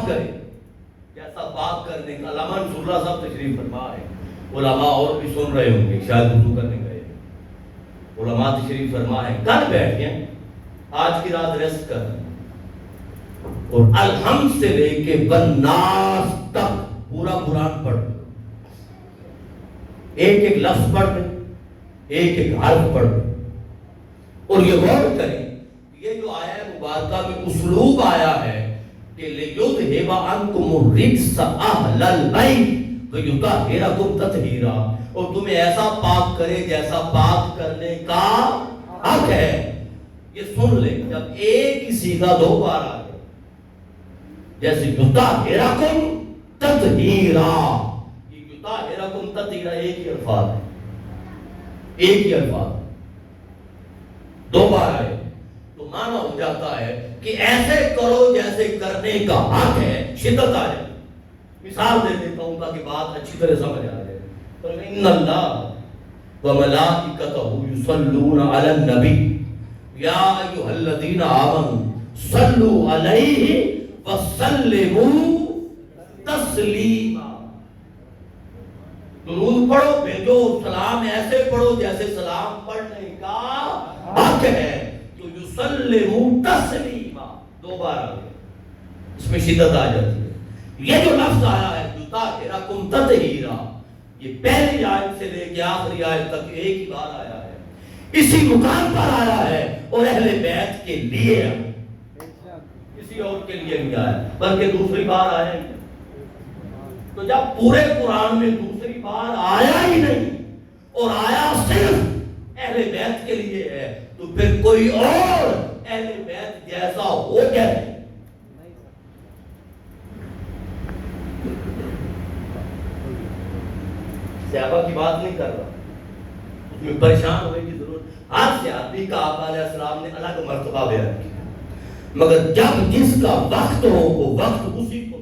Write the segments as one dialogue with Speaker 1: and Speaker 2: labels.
Speaker 1: پاک کرے جیسا پاک کرنے کا. علامہ انصر اللہ صاحب تشریف فرما ہے. علماء اور بھی سن رہے ہوں گے, شاید وضو کرنے گئے. علماء تشریف فرما ہے, کل بیٹھ گئے, آج کی رات ریسٹ کر رہے ہیں, اور الحمد سے لے کے والناس تک پورا قرآن پڑھ رہے, ایک ایک لفظ پڑھ رہے, ایک ایک حرف پڑھ رہے. اور یہ غور کریں, یہ جو آیا مبارکہ میں اسلوب آیا ہے کہ لِيُذْهِبَ عَنْكُمُ الرِّجْسَ أَهْلَ الْبَيْتِ وَيُطَهِّرَكُمْ تَطْهِيرًا, اور تمہیں ایسا پاک کرے جیسا پاک کرنے کا حق ہے. یہ سن لیں, جب ایک ہی صیغہ دو بار آ جائے, جیسے يُطَهِّرَكُمْ تَطْهِيرًا, یہ يُطَهِّرَكُمْ تَطْهِيرًا ایک ہی الفاظ ہے, ایک ہی الفاظ دو بار آئے تو معنی ہو جاتا ہے کہ ایسے کرو جیسے کرنے کا حق ہے. شدت آ جائے. مثال دے دیتا ہوں تاکہ بات اچھی طرح سمجھ آ جائے. ان اللہ وملائکتہ یصلون علی النبی یا ایھا الذین آمنوا صلوا علیہ وسلموا تسلیما. درود پڑھو, بھیجو سلام ایسے پڑھو جیسے سلام پڑھنے کا حق ہے. تو یسلموا تسلیما دو بار آ گیا, اس میں شدت آ جاتی ہے. یہ جو لفظ آیا ہے یطہرکم تطہیرا, یہ پہلی آیت سے لے کے آخری آیت تک ایک ہی بار آیا ہے, اسی مقام پر آیا ہے, اور اہل بیت کے لیے, کسی اور کے لیے نہیں آیا, بلکہ دوسری بار آیا ہی. تو جب پورے قرآن میں دوسری بار آیا ہی نہیں اور آیا صرف اہل بیت کے لیے ہے, تو پھر کوئی اور اہل بیت جیسا ہو جائے. صحابہ کی بات نہیں کر رہا, اس میں پریشان ہونے کی ضرورت. ہر صحابی کا آقا علیہ السلام نے الگ مرتبہ بیان کیا, مگر جب جس کا وقت ہو وہ وقت اسی کو.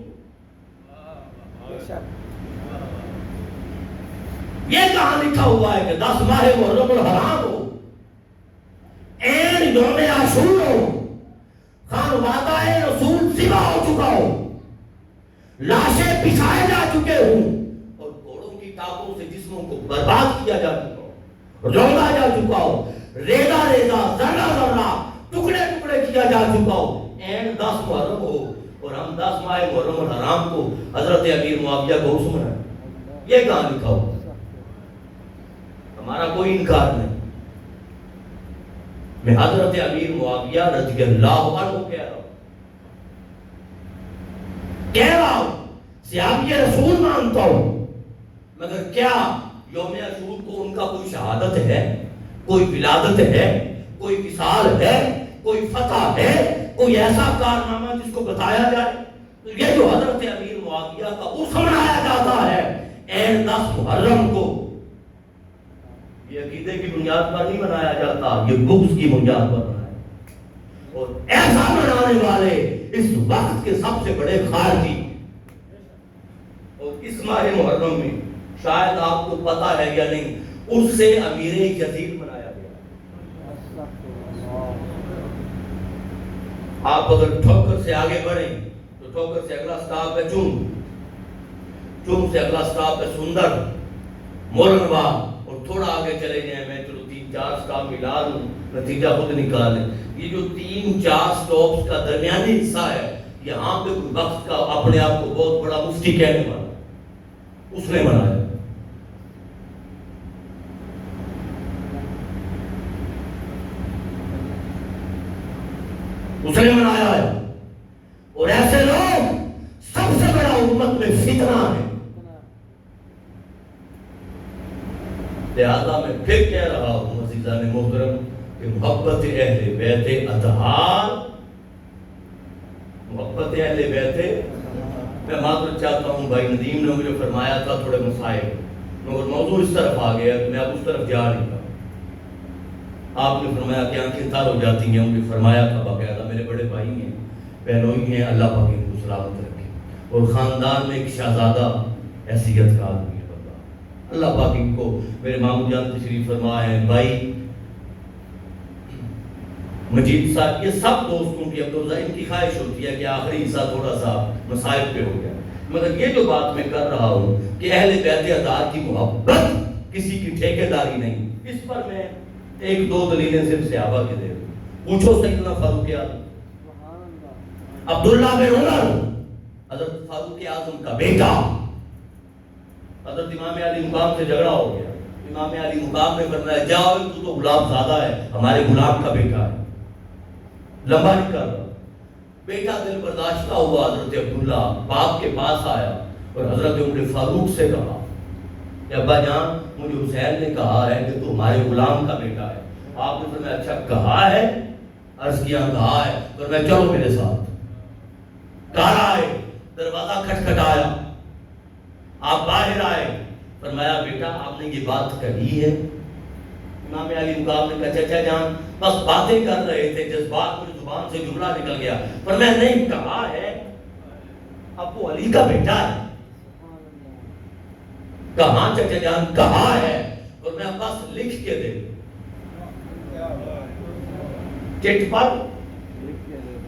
Speaker 1: یہ کہاں لکھا ہوا ہے کہ 10 ماہ محرم الحرام ہو, عین یوم عاشور ہو, خانوادہ رسول ذبح ہو چکا ہو, لاشیں بچھائے جا چکے ہوں, اور گھوڑوں کی ٹانگوں سے جسموں کو برباد کیا جا چکا ہو, روندا جا چکا ہو, ریزہ ریزہ ذرہ ذرہ ٹکڑے ٹکڑے کیا جا چکا ہو, عین 10 محرم ہو, اور ہم 10 ماہ محرم الحرام کو حضرت امیر معاویہ کو عرس منائیں. یہ کہاں لکھا ہو؟ ہمارا کوئی انکار نہیں. میں حضرت امیر معاویہ رضی اللہ عنہ کہہ رہا ہوں, صحابی رسول مانتا ہوں, مگر کیا یوم عاشور کو ان کا کوئی شہادت ہے, کوئی ولادت ہے, کوئی وصال ہے, کوئی فتح ہے, کوئی ایسا کارنامہ جس کو بتایا جائے؟ تو یہ جو حضرت امیر معاویہ کا عرس منایا جاتا ہے عین 10 محرم کو, یہ عقیدے کی بنیاد پر نہیں منایا جاتا, یہ بغض کی بنیاد پر منایا. اور ایسا منانے والے اس وقت کے سب سے بڑے خارجی. اور اس ماہ محرم میں شاید آپ کو پتا ہے یا نہیں, اس سے امیر یزید منایا گیا. آپ اگر ٹھوکر سے آگے بڑھیں تو ٹھوکر سے اگلا سٹاپ ہے چوم, چوم سے اگلا سٹاپ ہے سندر, مورنوا, اور تھوڑا آگے چلے جائیں, میں چلو 3-4 سٹاپ ملا لوں, نتیجہ خود نکال لیں. یہ جو 3-4 سٹاپس کا درمیانی حصہ ہے, یہاں پہ کوئی وقت کا اپنے آپ کو بہت بڑا مفتی کہنے والا, اس نے منایا. اس نے منایا ہے. اور ایسے لوگ سب سے بڑا امت میں فتنہ ہے. لہذا میں پھر کہہ رہا ہوں عزیزان محترم کہ محبت اہل بیت اطہار, محبت اہل بیت. میں معذرت چاہتا ہوں, بھائی ندیم نے مجھے فرمایا تھا تھوڑے مسائل, مگر موضوع اس طرف آ گیا کہ میں اب اس طرف جا نہیں تھا. آپ نے فرمایا کہ آنکھیں تر ہو جاتی ہیں, مجھے فرمایا تھا باقاعدہ, میرے بڑے بھائی ہیں, بہنوئی ہیں, اللہ پاک ان کو سلامت رکھے, اور خاندان میں ایک شہزادہ حیثیت کا آدمی ہے, اللہ پاک ان کو, میرے ماموں جان تشریف فرما ہے, بھائی مجید صاحب، یہ سب دوستوں کی اب ان کی خواہش ہوتی ہے کہ آخری حصہ تھوڑا سا مسائل پہ ہو گیا، مگر یہ جو بات میں کر رہا ہوں کہ اہل بیت اطہار کی محبت کسی کی ٹھیکیداری نہیں، اس پر میں ایک دو دلیلیں صرف صحابہ کے دے دوں۔ پوچھو سیدنا فاروق اعظم، عبداللہ بن عمر، حضرت فاروق اعظم کا بیٹا، حضرت امام علی مقام سے جھگڑا ہو گیا، امام علی مقام نے فرمایا جاؤ تو غلام زادہ ہے، ہمارے غلام کا بیٹا ہے، لمبا نہیں کر رہا۔ بیٹا دل برداشتہ ہوا، حضرت عبداللہ باپ کے پاس آیا اور حضرت عمر فاروق سے کہا کہ ابا جان مجھے حسین نے کہا ہے کہ تو ہمارے غلام کا بیٹا ہے۔ آپ نے فرمایا اچھا کہا ہے؟ عرض کیا کہا ہے۔ فرمایا چلو میرے ساتھ۔ گھر آئے، دروازہ کھٹکھٹایا، آپ باہر آئے، فرمایا بیٹا آپ نے یہ بات کہی ہے؟ امام علی مقام نے کہا چچا جان بس باتیں کر رہے تھے، جذبات میں زبان سے جملہ نکل گیا۔ فرمایا نہیں کہا ہے، ابو علی کا بیٹا ہے۔ کہاں چچا جان؟ کہا ہے۔ فرمایا بس لکھ کے دے، چٹ پر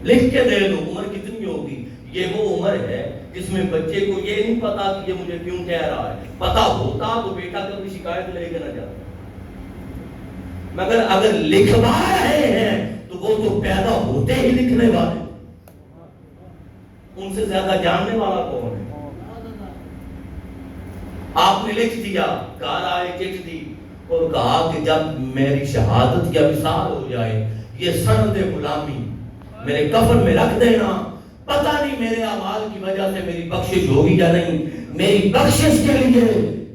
Speaker 1: لکھ کے دے دو۔ عمر کتنی ہوگی؟ یہ وہ عمر ہے جس میں بچے کو یہ نہیں پتا کہ یہ مجھے کیوں کہہ رہا ہے، پتا ہوتا تو بیٹا کبھی شکایت لے کے نہ جاتا، مگر اگر لکھوا رہے ہیں تو وہ تو پیدا ہوتے ہی لکھنے والے، ان سے زیادہ جاننے والا کون ہے؟ آپ نے لکھ دیا، گھر آئے، چٹ دی اور کہا کہ جب میری شہادت یا وصال ہو جائے یہ سند غلامی میرے کفن میں رکھ دینا، پتہ نہیں میرے اعمال کی وجہ سے میری بخشش ہوگی یا نہیں، میری بخشش کے لیے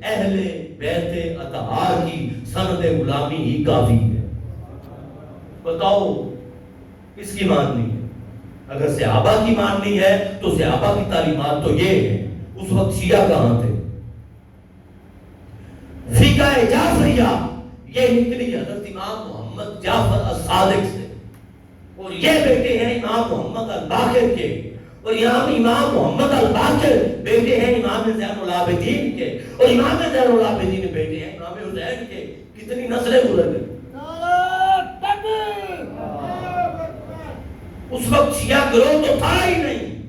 Speaker 1: اہل بیت اطہار کی سند غلامی ہی کافی ہے۔ بتاؤ کس کی ماننی ہے؟ اگر صحابہ کی ماننی ہے تو صحابہ کی تعلیمات تو یہ ہے۔ اس وقت شیعہ کہاں تھے؟ فقہ جعفریہ یہ نکلی حضرت امام محمد جعفر الصادق سے، اور یہ بیٹے ہیں امام محمد الباقر کے، اور یہاں امام محمد الباقر بیٹے ہیں امام زین العابدین کے، اور امام زین العابدین بیٹے ہیں امام حسین کے۔ کتنی نسلیں گزر گئی۔ اس وقت شیعہ گروہ تو تھا ہی نہیں،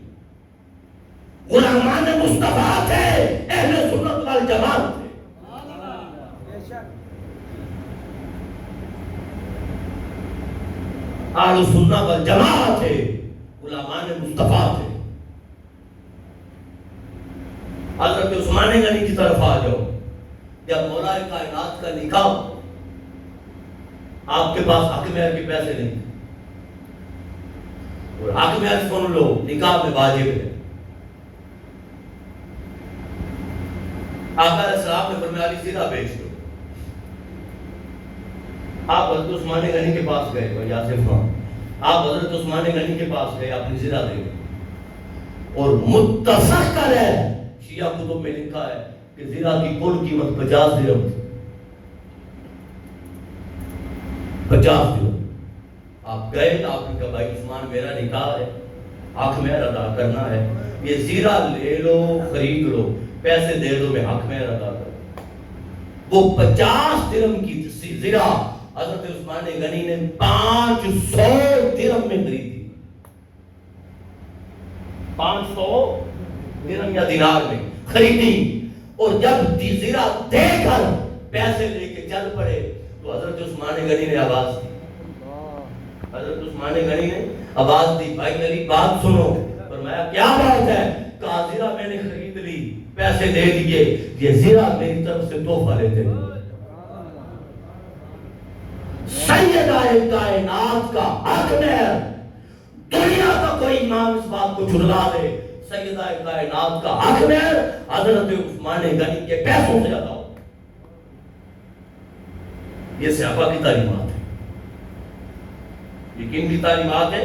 Speaker 1: غلامان مصطفیٰ تھے، اہل سنت والجماعت تھے۔ اہل سنت والجماعت تھے، غلامان مصطفیٰ تھے۔ حضرت عثمان غنی کی طرف آ جاؤ، جب مولا کائنات کا نکاح، آپ کے پاس حق مہر کے پیسے نہیں، اور حق مہر سن لو نکاح میں واجب ہے۔ آقا علیہ السلام نے فرمایا علی زیرہ بیچ دو۔ آپ حضرت عثمان غنی کے پاس گئے، اور یاسف خان آپ حضرت عثمان غنی کے پاس گئے، اپنی زیرہ دے دو، اور متفق ہے شیعہ کتب میں لکھا ہے کہ زیرہ کی کل قیمت 50 درہم تھی، 50 درہم۔ آپ گئے، آپ نے کہا بھائی عثمان میرا نکاح ہے، حق مہر ادا کرنا ہے، یہ زیرہ لے لو، خرید لو، پیسے دے دو، میں حق مہر ادا کروں۔ وہ 50 درہم کی زیرہ حضرت عثمان غنی نے 500 درہم میں خریدی، 500 درہم یا دینار میں خریدی، اور جب زیرہ دے کر پیسے لے کے چل پڑے تو حضرت عثمان غنی نے آواز دی، حضرت عثمان غنی نے آواز دی، بھائی علی بات سنو۔ فرمایا کیا بات ہے؟ کہا زیرہ میں نے خرید لی، پیسے دے دیے، یہ زیرہ میری طرف سے تحفہ لیتے ہیں۔ سیدہ کائنات کا حق مہر، دنیا کا کوئی امام اس بات کو جھٹلا دے، سیدہ کائنات کا حق مہر حضرت عثمان غنی کے پیسوں سے ادا ہو۔ یہ صحابہ کی تعلیمات ہے، یہ کن کی تعلیمات ہے؟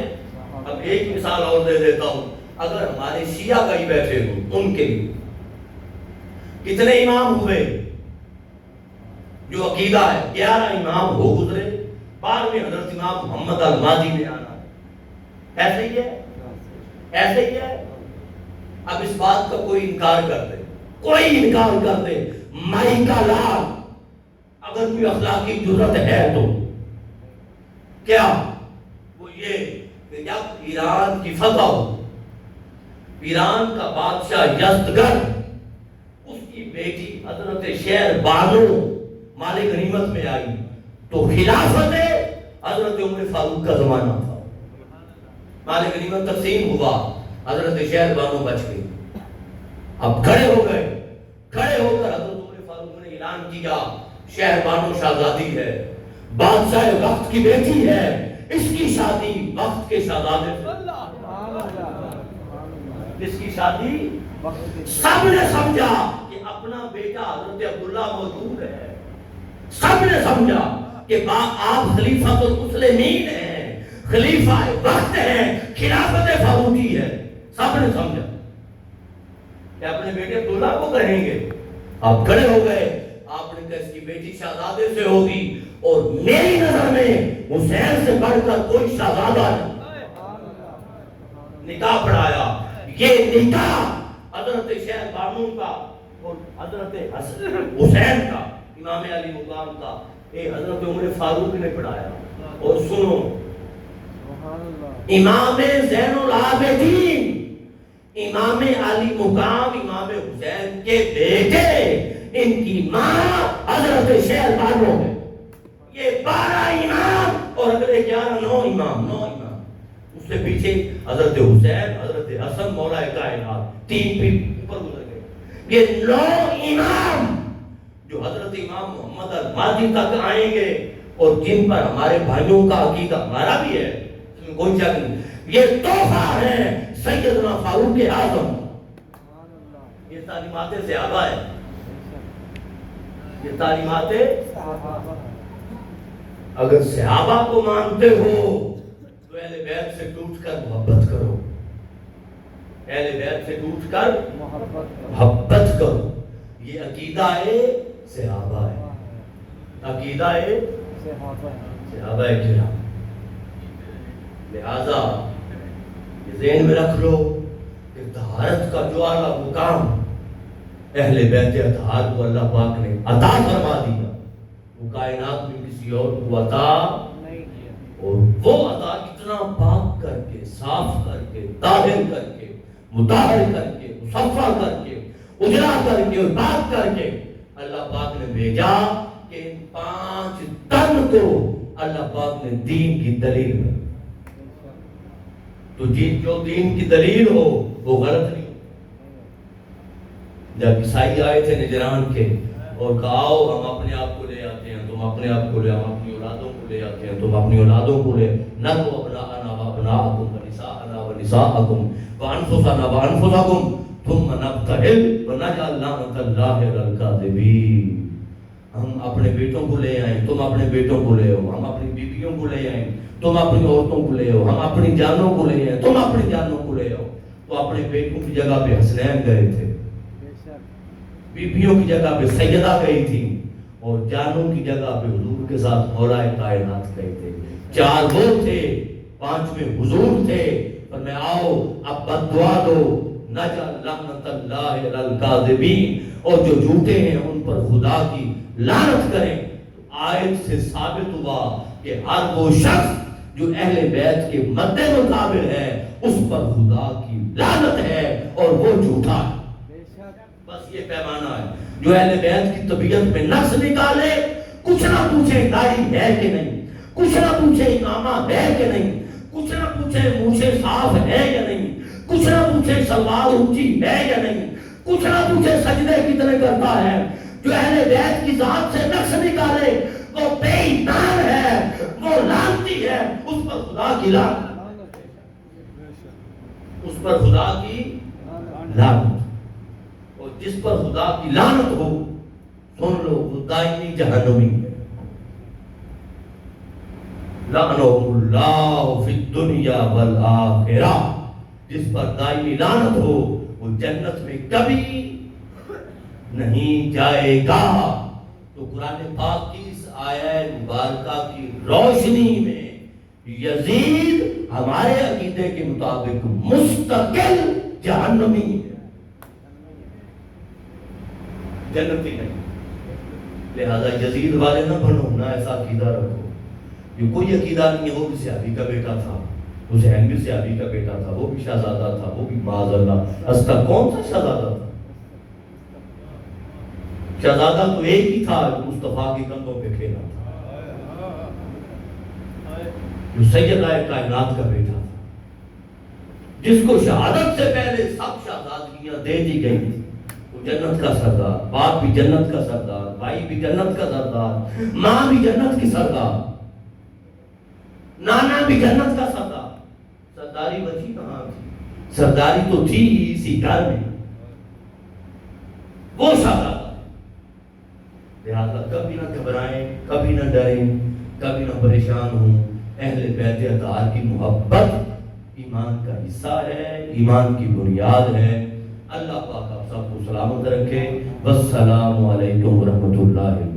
Speaker 1: اب ایک مثال اور دے دیتا ہوں، اگر ہمارے شیعہ کہیں بیٹھے ہوں، ان کے لیے کتنے امام ہوئے جو عقیدہ ہے؟ 11 امام ہو گزرے، 12ویں حضرت امام محمد المہدی نے آنا ہے، ایسے ہی ہے، ایسے ہی ہے۔ اب اس بات کا کوئی انکار کر دے، کوئی انکار کر دے، مائی کا لال، اگر کوئی اخلاقی جرت ہے تو کیا ایران کی فتح ہو، ایران کا بادشاہ یزدگرد، اس کی بیٹی حضرت شہر بانو مال غنیمت میں آئی تو خلافت حضرت عمر فاروق کا زمانہ تھا. مال غنیمت تقسیم ہوا، حضرت شہر بانو بچ گئی. اب کھڑے ہو گئے، کھڑے ہو کر حضرت عمر فاروق نے اعلان کیا شہر بانو شہزادی ہے، بادشاہ وقت کی بیٹی ہے، اس کی شادی وقت کے شہزادے سے. اس کی شادی سب نے سمجھا کہ اپنا بیٹا حضرت عبداللہ موجود ہے، سب نے سمجھا کہ آپ خلیفۃ المسلمین ہیں، خلیفہ وقت ہیں، خلافت فاروقی ہے. سب نے سمجھا کہ اپنے بیٹے عبداللہ کو کہیں گے. آپ کھڑے ہو گئے، آپ نے کہا اس کی بیٹی شہزادے سے ہوگی، اور میری نظر میں حسین سے بڑھ کر کوئی شہزادہ نہیں. نکاح پڑھایا. یہ نکاح حضرت شہر بانو کا اور حضرت حسین کا، امام علی مقام کا، یہ حضرت عمر فاروق نے پڑھایا. اور سنو، امام زین العابدین، امام علی مقام، امام حسین کے بیٹے، ان کی ماں حضرت شہر بانو ہے. یہ 12 امام اور اگلے 11 9 امام. اس سے پیچھے حضرت حسین، حضرت حسن مولا کائنات، 3 بھی اوپر گزر گئے. یہ 9 امام جو حضرت امام محمد المہدی تک آئیں گے، اور جن پر ہمارے بھائیوں کا عقیدہ ہمارا بھی ہے، اس میں کوئی شک نہیں. یہ تحفہ ہے سیدنا فاروق اعظم. یہ تعلیمات صحابہ ہے، یہ تعلیمات. اگر صحابہ کو مانتے ہو تو اہل بیت سے ٹوٹ کر محبت کرو، اہل بیت سے ٹوٹ کر محبت کرو. یہ عقیدہ صحابہ ہے، عقیدہ صحابہ کرام. لہذا یہ ذہن میں رکھ لو کہ طہارت کا جو اعلیٰ مقام اہل بیت اطہار کو اللہ پاک نے عطا فرما دیا، وہ کائنات میں کسی اور کو عطا نہیں کیا. اور وہ عطا اتنا پاک کر کے، صاف کر کے، طاہر کر کے، مطہر کر کے، مصفا کر کے، اجرا کر کے اور پاک کر کے اللہ پاک نے بھیجا کہ ان 5 تن کو اللہ پاک نے دین کی دلیل بنا. تو جو دین کی دلیل ہو وہ غلط نہیں. جب عیسائی آئے تھے نجران کے اور کہا آؤ ہم اپنے آپ کو لے آتے ہیں، تم اپنے آپ کو لے، ہم اپنی اولادوں کو لے آتے ہیں، تم اپنی اولادوں کو لے، نہ تو ابناءنا و ابناءکم ونساءنا و نساءکم وانفسنا و انفسکم ثم نبتہل ونجعل لعنۃ اللہ علی الکاذبین. ہم اپنے بیٹوں کو لے آئیں، تم اپنے بیٹوں کو لے آؤ، ہم اپنی بیویوں کو لے آئیں، تم اپنی عورتوں کو لے آؤ، ہم اپنی جانوں کو لے آئیں، تم اپنی جانوں کو لے آؤ. تو اپنے بیٹوں کی جگہ پہ حسنین گئے تھے، بیویوں کی جگہ پہ سیدہ گئی تھی، اور جانوں کی جگہ پہ حضور کے ساتھ مولا کائنات گئے تھے. 4 وہ تھے، 5ویں حضور تھے. پر میں آؤ اب بد دعا دو، نجعل لعنۃ اللہ علی الکاذبین، اور جو جھوٹے ہیں ان پر خدا کی لعنت کریں. تو آیت سے ثابت ہوا کہ ہر وہ شخص جو اہل بیت کے مد مقابل ہے اس پر خدا کی لعنت ہے اور وہ جھوٹا ہے. بس یہ پیمانہ ہے. جو اہل بیت کی طبیعت میں نقص نکالے، کچھ نہ پوچھے داڑھی ہے کہ نہیں، کچھ نہ پوچھے امامہ ہے کہ نہیں، کچھ نہ پوچھے مونچھیں صاف ہے یا نہیں، کچھ نہ پوچھے سلوار اونچی ہے یا نہیں، کچھ نہ پوچھے سجدے کتنے کرتا ہے. جو اہل بیت کی ذات سے نقص نکالے وہ بے ایمان ہے، وہ لعنتی ہے. اس پر خدا کی لعنت، اس پر خدا کی لعنت. اور جس پر خدا کی لعنت ہو، سن لو وہ دائمی جہنمی ہے. لعنهم اللہ فی الدنیا والآخرہ. جس پر دائمی لعنت ہو وہ جنت میں کبھی نہیں جائے گا. تو قرآن پاک کی اس آیت مبارکہ کی روشنی میں یزید ہمارے عقیدے کے مطابق مستقل جہنمی ہے، جنتی نہیں. لہذا یزید والے نہ بنو، نہ ایسا عقیدہ رکھو. یہ کوئی عقیدہ نہیں ہو کہ صحابی کا بیٹا تھا، حسین بھی سیابی کا بیٹا تھا، وہ بھی شہزادہ تھا، وہ بھی معاذ اللہ ہستا کون سا شہزادہ تھا؟ شہزادہ تو ایک ہی تھا جو مصطفیٰ کے کندھوں پہ کھیلا تھا، جو سیدہ کائنات کا بیٹا تھا، جس کو شہادت سے پہلے سب شہزادگیاں دے دی گئی تھی۔ وہ جنت کا سردار، باپ بھی جنت کا سردار، بھائی بھی جنت کا سردار، ماں بھی جنت کی سردار، نانا بھی جنت کا سردار۔ سرداری بچی کہاں تھی؟ سرداری تو تھی ہی اسی گھر میں، وہ شہزادہ۔ لہذا کبھی نہ گھبرائیں، کبھی نہ ڈریں، کبھی نہ پریشان ہوں۔ اہل بیت اطہار کی محبت ایمان کا حصہ ہے، ایمان کی بنیاد ہے۔ اللہ پاک آپ سب کو سلامت رکھے۔ والسلام علیکم ورحمۃ اللہ۔